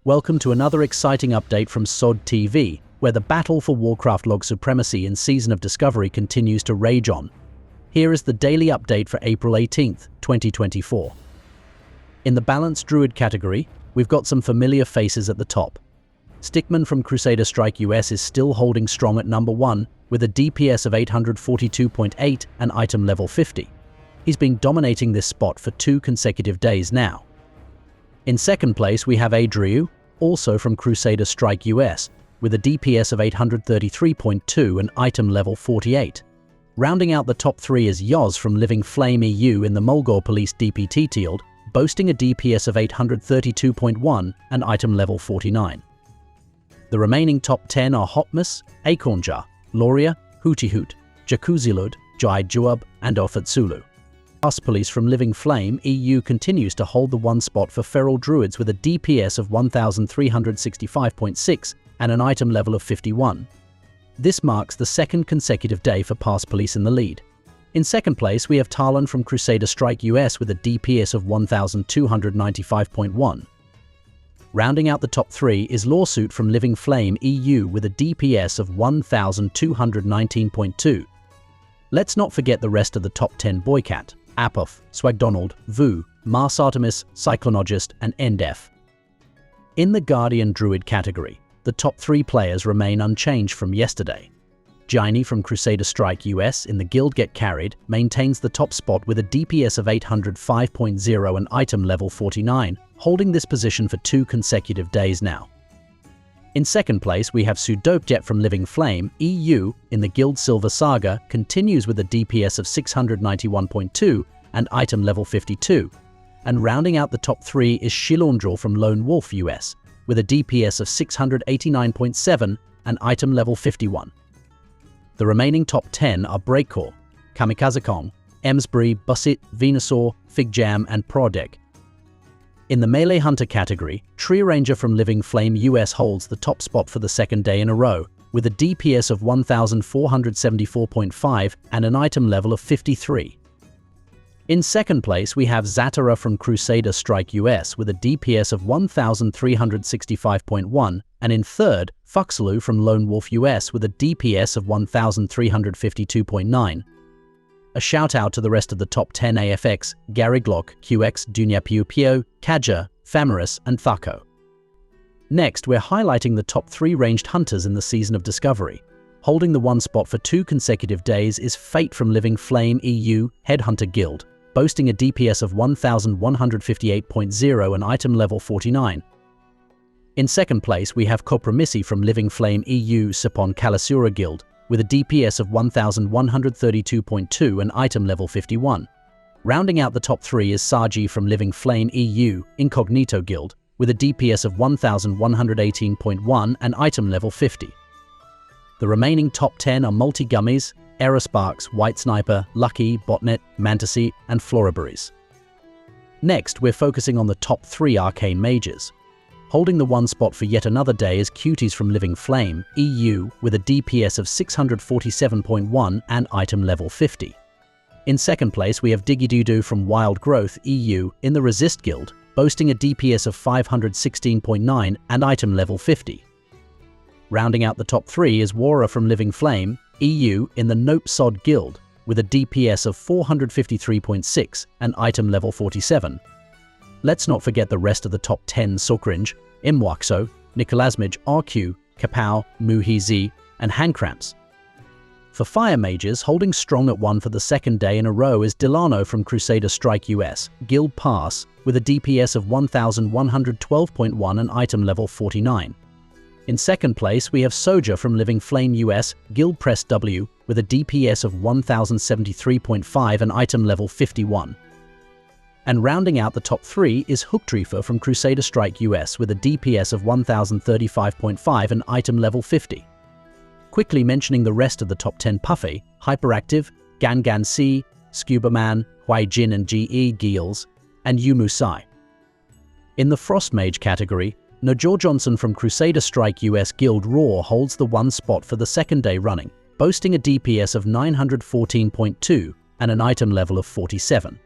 Welcome to another exciting update from SOD TV, where the battle for Warcraft log supremacy in Season of Discovery continues to rage on. Here is the daily update for April 18th, 2024. In the balanced Druid category, we've got some familiar faces at the top. Stickman from Crusader Strike US is still holding strong at number 1, with a DPS of 842.8 and item level 50. He's been dominating this spot for 2 consecutive days now. In second place, we have Adriu, also from Crusader Strike US, with a DPS of 833.2 and item level 48. Rounding out the top 3 is Yoz from Living Flame EU in the Mulgore Police DPT Tield, boasting a DPS of 832.1 and item level 49. The remaining top 10 are Hotmas, Acornjar, Loria, Hootihoot, Jakuzilud, Jai Juab, and Ofatsulu. Us Police from Living Flame EU continues to hold the 1 spot for Feral Druids with a DPS of 1365.6 and an item level of 51. This marks the 2nd consecutive day for Pass Police in the lead. In second place, we have Talon from Crusader Strike US with a DPS of 1295.1. Rounding out the top 3 is Lawsuit from Living Flame EU with a DPS of 1219.2. Let's not forget the rest of the top 10 Boycat, Apoth, Swagdonald, Vu, Mars Artemis, Cyclonogist, and Endef. In the Guardian Druid category, the top 3 players remain unchanged from yesterday. Jaini from Crusader Strike US in the Guild Get Carried maintains the top spot with a DPS of 805.0 and item level 49, holding this position for 2 consecutive days now. In second place, we have Sudopjet from Living Flame EU in the Guild Silver Saga continues with a DPS of 691.2 and item level 52. And rounding out the top 3 is Shilondril from Lone Wolf US with a DPS of 689.7 and item level 51. The remaining top 10 are Breakcore, Kamikaze Kong, Emsbury, Busset, Venusaur, Figjam, and Prodec. In the Melee Hunter category, Tree Ranger from Living Flame US holds the top spot for the 2nd day in a row, with a DPS of 1474.5 and an item level of 53. In second place, we have Zatara from Crusader Strike US with a DPS of 1365.1, and in third, Fuxalu from Lone Wolf US with a DPS of 1352.9. A shout out to the rest of the top 10 AFX, Gariglock, QX, Dunya Piu Pio, Kaja, Famaris, and Thako. Next, we're highlighting the top 3 ranged hunters in the Season of Discovery. Holding the 1 spot for 2 consecutive days is Fate from Living Flame EU Headhunter Guild, boasting a DPS of 1158.0 and item level 49. In second place, we have Kopromisi from Living Flame EU Sapon Kalasura Guild, with a DPS of 1132.2 and item level 51. Rounding out the top 3 is Saji from Living Flame EU Incognito Guild, with a DPS of 1118.1 and item level 50. The remaining top 10 are Multi-Gummies, Aerosparks, White Sniper, Lucky, Botnet, Mantasy, and Floriberries. Next, we're focusing on the top 3 Arcane Mages. Holding the 1 spot for yet another day is Cuties from Living Flame EU with a DPS of 647.1 and item level 50. In second place, we have Digidoo from Wild Growth EU in the Resist Guild, boasting a DPS of 516.9 and item level 50. Rounding out the top 3 is Wara from Living Flame EU in the Nope Sod Guild with a DPS of 453.6 and item level 47. Let's not forget the rest of the top 10 Sokrinj, Imwakso, Nicolasmij, RQ, Kapow, Muhizi, and Handcramps. For Fire Mages, holding strong at 1 for the 2nd day in a row is Delano from Crusader Strike US, Guild Pass, with a DPS of 1112.1 and item level 49. In second place, we have Soja from Living Flame US, Guild Press W, with a DPS of 1073.5 and item level 51. And rounding out the top 3 is Hooktriefer from Crusader Strike US with a DPS of 1035.5 and item level 50. Quickly mentioning the rest of the top 10 Puffy, Hyperactive, Gangan C, Scuba Man, Hui Jin and GE Geels, and Yumu Sai. In the Frost Mage category, Najor Johnson from Crusader Strike US Guild Raw holds the 1 spot for the 2nd day running, boasting a DPS of 914.2 and an item level of 47.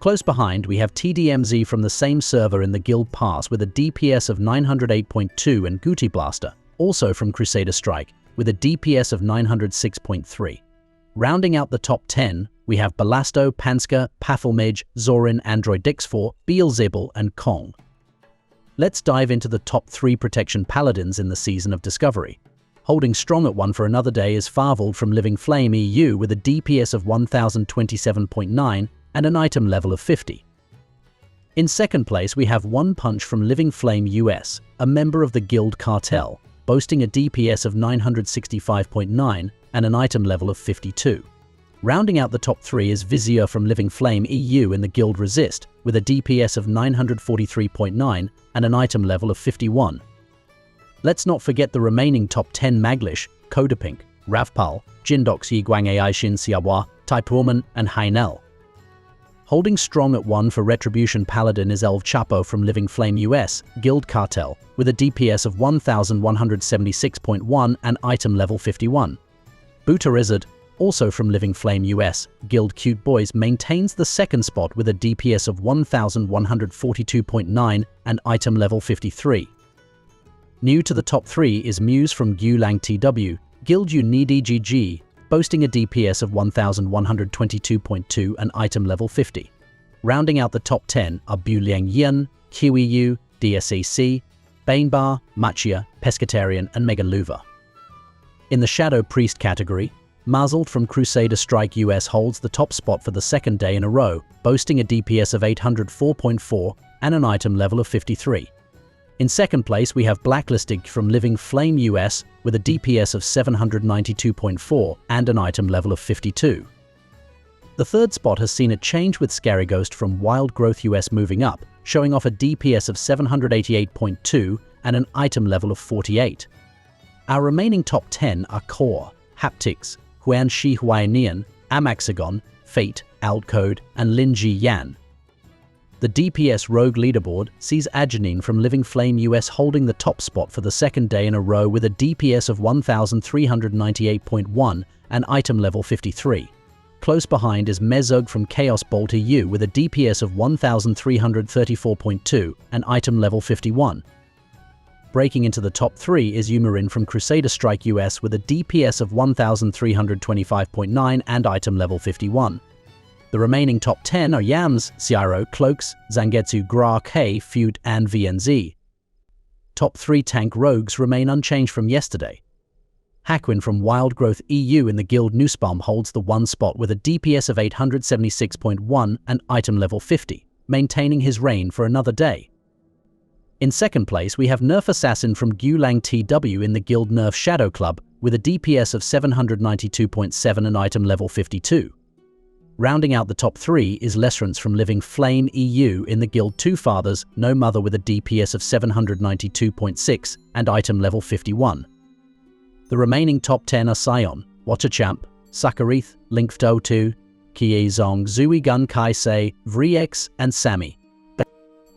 Close behind, we have TDMZ from the same server in the Guild Pass with a DPS of 908.2 and Guti Blaster, also from Crusader Strike, with a DPS of 906.3. Rounding out the top 10, we have Balasto, Panska, Paffelmage, Zorin, Android Dix4, Beelzebul, and Kong. Let's dive into the top 3 protection paladins in the Season of Discovery. Holding strong at 1 for another day is Farvold from Living Flame EU with a DPS of 1027.9 and an item level of 50. In second place, we have One Punch from Living Flame US, a member of the Guild Cartel, boasting a DPS of 965.9 and an item level of 52. Rounding out the top 3 is Vizier from Living Flame EU in the Guild Resist, with a DPS of 943.9 and an item level of 51. Let's not forget the remaining top 10 Maglish, Kodapink, Ravpal, Jindox Yiguang Aishin Siawa, Taipuoman, and Hainel. Holding strong at 1 for Retribution Paladin is Elv Chapo from Living Flame US, Guild Cartel, with a DPS of 1176.1 and item level 51. Butarizard, also from Living Flame US, Guild Cute Boys, maintains the second spot with a DPS of 1142.9 and item level 53. New to the top 3 is Muse from Gulang TW, Guild UNIDGG, boasting a DPS of 1122.2 and item level 50. Rounding out the top 10 are Buliang Yin, QEU, DSAC, Banebar, Machia, Pescatarian, and Megaluva. In the Shadow Priest category, Mazold from Crusader Strike US holds the top spot for the second day in a row, boasting a DPS of 804.4 and an item level of 53. In second place, we have Blacklisted from Living Flame US with a DPS of 792.4 and an item level of 52. The third spot has seen a change with Scary Ghost from Wild Growth US moving up, showing off a DPS of 788.2 and an item level of 48. Our remaining top 10 are Core, Haptics, Huanxi Huainian, Amaxagon, Fate, Altcode, and Lin Ji Yan. The DPS Rogue Leaderboard sees Agenine from Living Flame US holding the top spot for the second day in a row with a DPS of 1398.1 and item level 53. Close behind is Mezug from Chaos Bolt EU with a DPS of 1334.2 and item level 51. Breaking into the top 3 is Umarin from Crusader Strike US with a DPS of 1325.9 and item level 51. The remaining top 10 are Yams, Cyro, Cloaks, Zangetsu, Gra, K, Feud, and VNZ. Top 3 tank rogues remain unchanged from yesterday. Hakwin from Wild Growth EU in the Guild Nuspalm holds the 1 spot with a DPS of 876.1 and item level 50, maintaining his reign for another day. In second place, we have Nerf Assassin from Gulang TW in the Guild Nerf Shadow Club with a DPS of 792.7 and item level 52. Rounding out the top 3 is Lesrance from Living Flame EU in the Guild Two Fathers, No Mother with a DPS of 792.6 and item level 51. The remaining top 10 are Sion, Watcherchamp, Sakarith, Linkfto2, Kiezong, Zuigun Kaisei, Vriex, and Sami.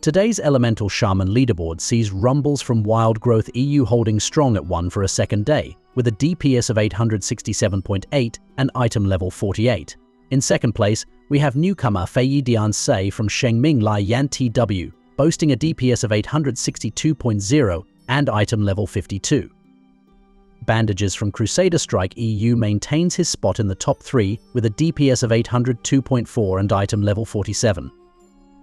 Today's Elemental Shaman leaderboard sees Rumbles from Wild Growth EU holding strong at 1 for a second day, with a DPS of 867.8 and item level 48. In second place, we have newcomer Fei Dian Sei from Shengming Lai Yan TW, boasting a DPS of 862.0 and item level 52. Bandages from Crusader Strike EU maintains his spot in the top 3 with a DPS of 802.4 and item level 47.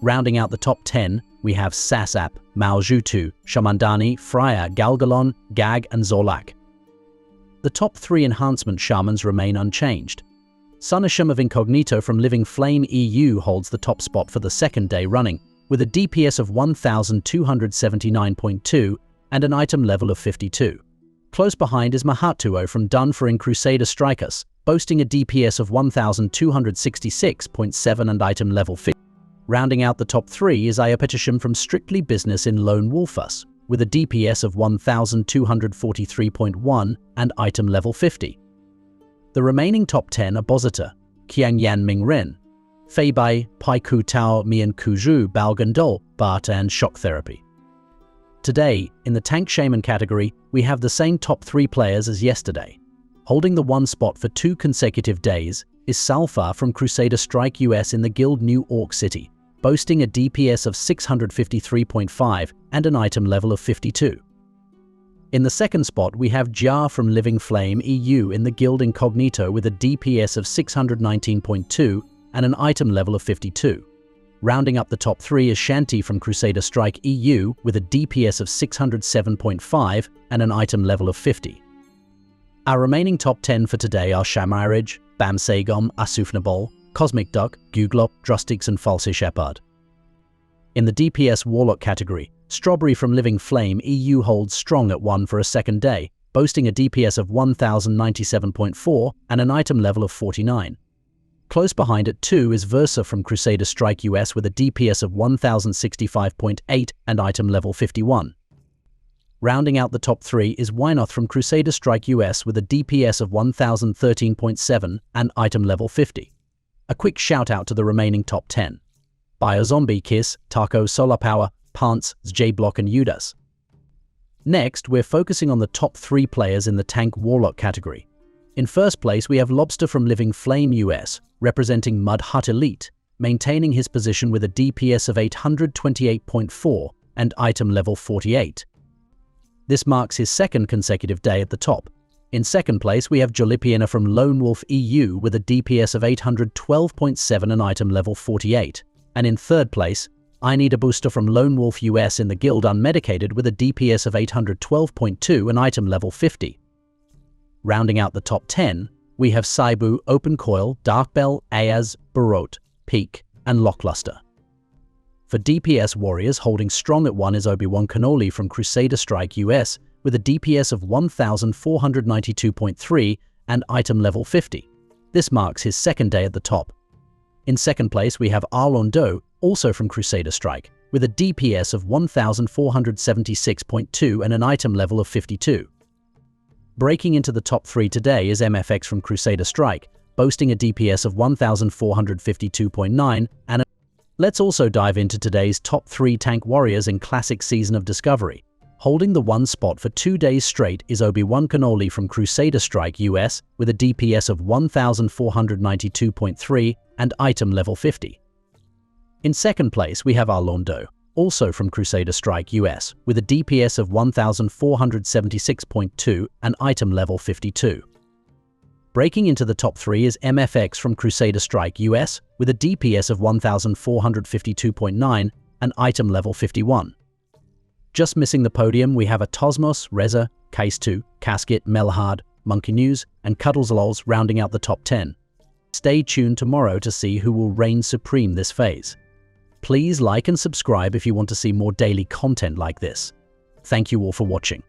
Rounding out the top 10, we have Sasap, Maojutu, Shamandani, Freya, Galgalon, Gag, and Zorlak. The top 3 Enhancement Shamans remain unchanged. Sunisham of Incognito from Living Flame EU holds the top spot for the second day running, with a DPS of 1279.2 and an item level of 52. Close behind is Mahatuo from Dunfer in Crusader Strikers, boasting a DPS of 1266.7 and item level 50. Rounding out the top 3 is Iapetisham from Strictly Business in Lone Wolfus, with a DPS of 1243.1 and item level 50. The remaining top 10 are Bozita, Qiang Yan Ming Ren, Fei Bai, Pai Ku Tao Mian Kuju, Balgandol, Bata, and Shock Therapy. Today, in the Tank Shaman category, we have the same top 3 players as yesterday. Holding the 1 spot for 2 consecutive days is Salfar from Crusader Strike US in the guild New Orc City, boasting a DPS of 653.5 and an item level of 52. In the second spot, we have Jar from Living Flame EU in the guild Incognito with a DPS of 619.2 and an item level of 52. Rounding up the top 3 is Shanti from Crusader Strike EU with a DPS of 607.5 and an item level of 50. Our remaining top 10 for today are Shamiraj, Bamsagom, Asufnabol, Cosmic Duck, Guglop, Drustix and False Shepherd. In the DPS Warlock category, Strawberry from Living Flame EU holds strong at 1 for a second day, boasting a DPS of 1097.4 and an item level of 49. Close behind at 2 is Versa from Crusader Strike US with a DPS of 1065.8 and item level 51. Rounding out the top 3 is Wynoth from Crusader Strike US with a DPS of 1013.7 and item level 50. A quick shout out to the remaining top 10. Biozombie, Kiss, Taco, Solar Power, Pants, J-Block and Udas. Next, we're focusing on the top 3 players in the Tank Warlock category. In first place, we have Lobster from Living Flame US, representing Mud Hut Elite, maintaining his position with a DPS of 828.4 and item level 48. This marks his second consecutive day at the top. In second place, we have Jolipiana from Lone Wolf EU with a DPS of 812.7 and item level 48. And in third place, I Need a Booster from Lone Wolf US in the guild Unmedicated with a DPS of 812.2 and item level 50. Rounding out the top 10, we have Saibu, Open Coil, Darkbell, Ayaz, Barot, Peak, and Lockluster. For DPS Warriors, holding strong at 1 is Obi-Wan Kenobi from Crusader Strike US with a DPS of 1492.3 and item level 50. This marks his second day at the top. In second place, we have Arlon Do, also from Crusader Strike, with a DPS of 1476.2 and an item level of 52. Breaking into the top 3 today is MFX from Crusader Strike, boasting a DPS of 1452.9 and Let's also dive into today's top 3 tank warriors in Classic Season of Discovery. Holding the 1 spot for 2 days straight is Obi-Wan Kenobi from Crusader Strike US with a DPS of 1492.3 and item level 50. In second place, we have Arlon Do, also from Crusader Strike US, with a DPS of 1476.2 and item level 52. Breaking into the top 3 is MFX from Crusader Strike US, with a DPS of 1452.9 and item level 51. Just missing the podium, we have a Tosmos, Reza, Case2, Casket, Melhard, Monkey News, and Cuddleslolz rounding out the top 10. Stay tuned tomorrow to see who will reign supreme this phase. Please like and subscribe if you want to see more daily content like this. Thank you all for watching.